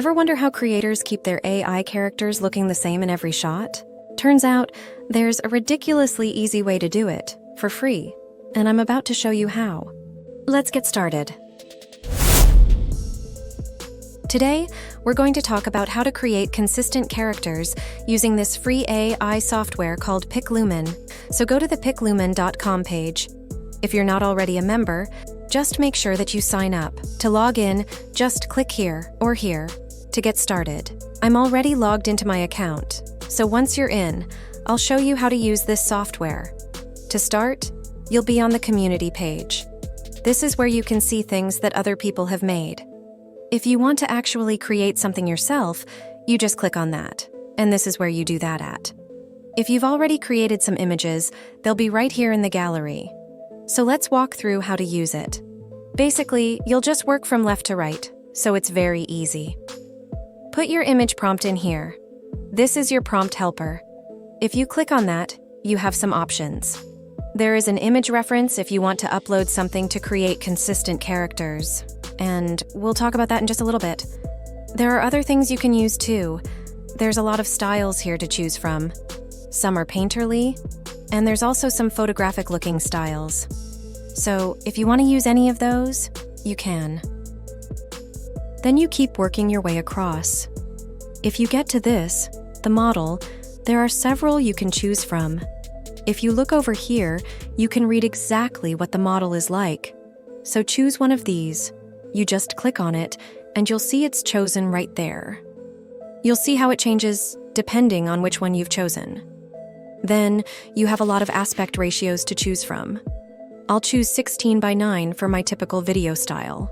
Ever wonder how creators keep their AI characters looking the same in every shot? Turns out, there's a ridiculously easy way to do it, for free, and I'm about to show you how. Let's get started. Today, we're going to talk about how to create consistent characters using this free AI software called PicLumen. So go to the piclumen.com page. If you're not already a member, just make sure that you sign up. To log in, just click here or here to get started. I'm already logged into my account, so once you're in, I'll show you how to use this software. To start, you'll be on the community page. This is where you can see things that other people have made. If you want to actually create something yourself, you just click on that, and this is where you do that at. If you've already created some images, they'll be right here in the gallery. So let's walk through how to use it. Basically, you'll just work from left to right, so it's very easy. Put your image prompt in here. This is your prompt helper. If you click on that, you have some options. There is an image reference if you want to upload something to create consistent characters. And we'll talk about that in just a little bit. There are other things you can use too. There's a lot of styles here to choose from. Some are painterly, and there's also some photographic-looking styles. So if you want to use any of those, you can. Then you keep working your way across. If you get to this, the model, there are several you can choose from. If you look over here, you can read exactly what the model is like. So choose one of these. You just click on it, and you'll see it's chosen right there. You'll see how it changes depending on which one you've chosen. Then, you have a lot of aspect ratios to choose from. I'll choose 16:9 for my typical video style.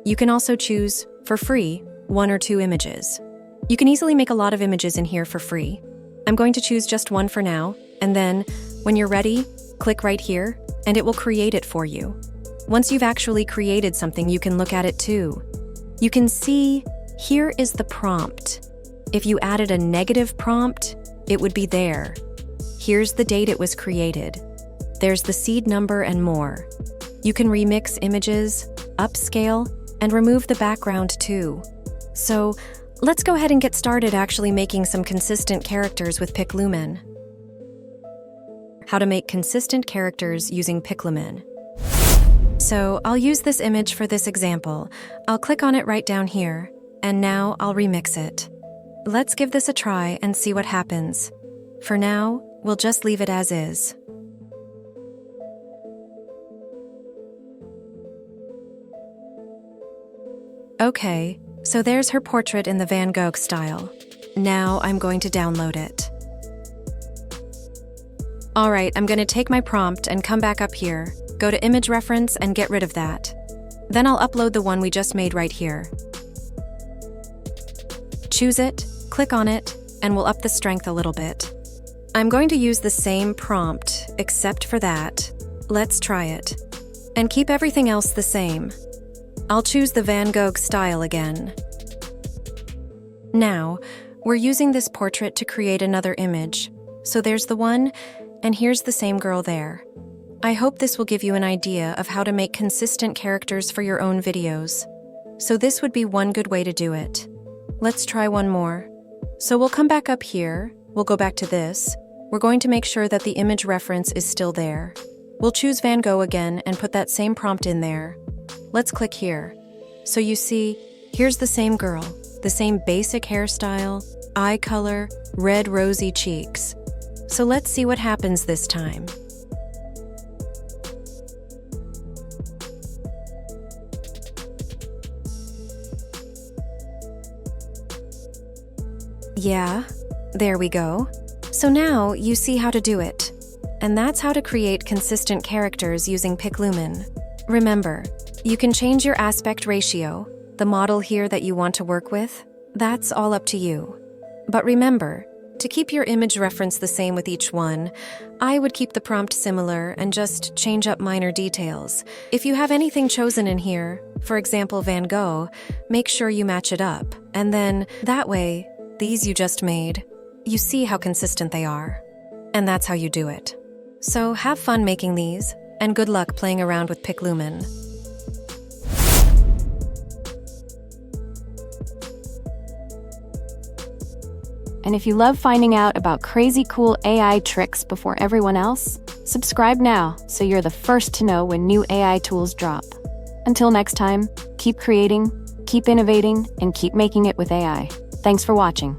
You can also choose, for free, 1 or 2 images. You can easily make a lot of images in here for free. I'm going to choose just one for now, and then, when you're ready, click right here, and it will create it for you. Once you've actually created something, you can look at it too. You can see, here is the prompt. If you added a negative prompt, it would be there. Here's the date it was created. There's the seed number and more. You can remix images, upscale, and remove the background too. So, let's go ahead and get started actually making some consistent characters with PicLumen. How to make consistent characters using PicLumen. So I'll use this image for this example. I'll click on it right down here, and now I'll remix it. Let's give this a try and see what happens. For now, we'll just leave it as is. Okay, so there's her portrait in the Van Gogh style. Now I'm going to download it. All right, I'm going to take my prompt and come back up here. Go to image reference and get rid of that. Then I'll upload the one we just made right here. Choose it, click on it, and we'll up the strength a little bit. I'm going to use the same prompt, except for that. Let's try it. And keep everything else the same. I'll choose the Van Gogh style again. Now, we're using this portrait to create another image. So there's the one, and here's the same girl there. I hope this will give you an idea of how to make consistent characters for your own videos. So this would be one good way to do it. Let's try one more. So we'll come back up here, we'll go back to this. We're going to make sure that the image reference is still there. We'll choose Van Gogh again and put that same prompt in there. Let's click here. So you see, here's the same girl, the same basic hairstyle, eye color, red rosy cheeks. So let's see what happens this time. Yeah, there we go. So now you see how to do it. And that's how to create consistent characters using PicLumen. Remember, you can change your aspect ratio, the model here that you want to work with. That's all up to you. But remember, to keep your image reference the same with each one, I would keep the prompt similar and just change up minor details. If you have anything chosen in here, for example Van Gogh, make sure you match it up. And then, that way, these you just made, you see how consistent they are. And that's how you do it. So have fun making these, and good luck playing around with PicLumen. And if you love finding out about crazy cool AI tricks before everyone else, subscribe now so you're the first to know when new AI tools drop. Until next time, keep creating, keep innovating, and keep making it with AI. Thanks for watching.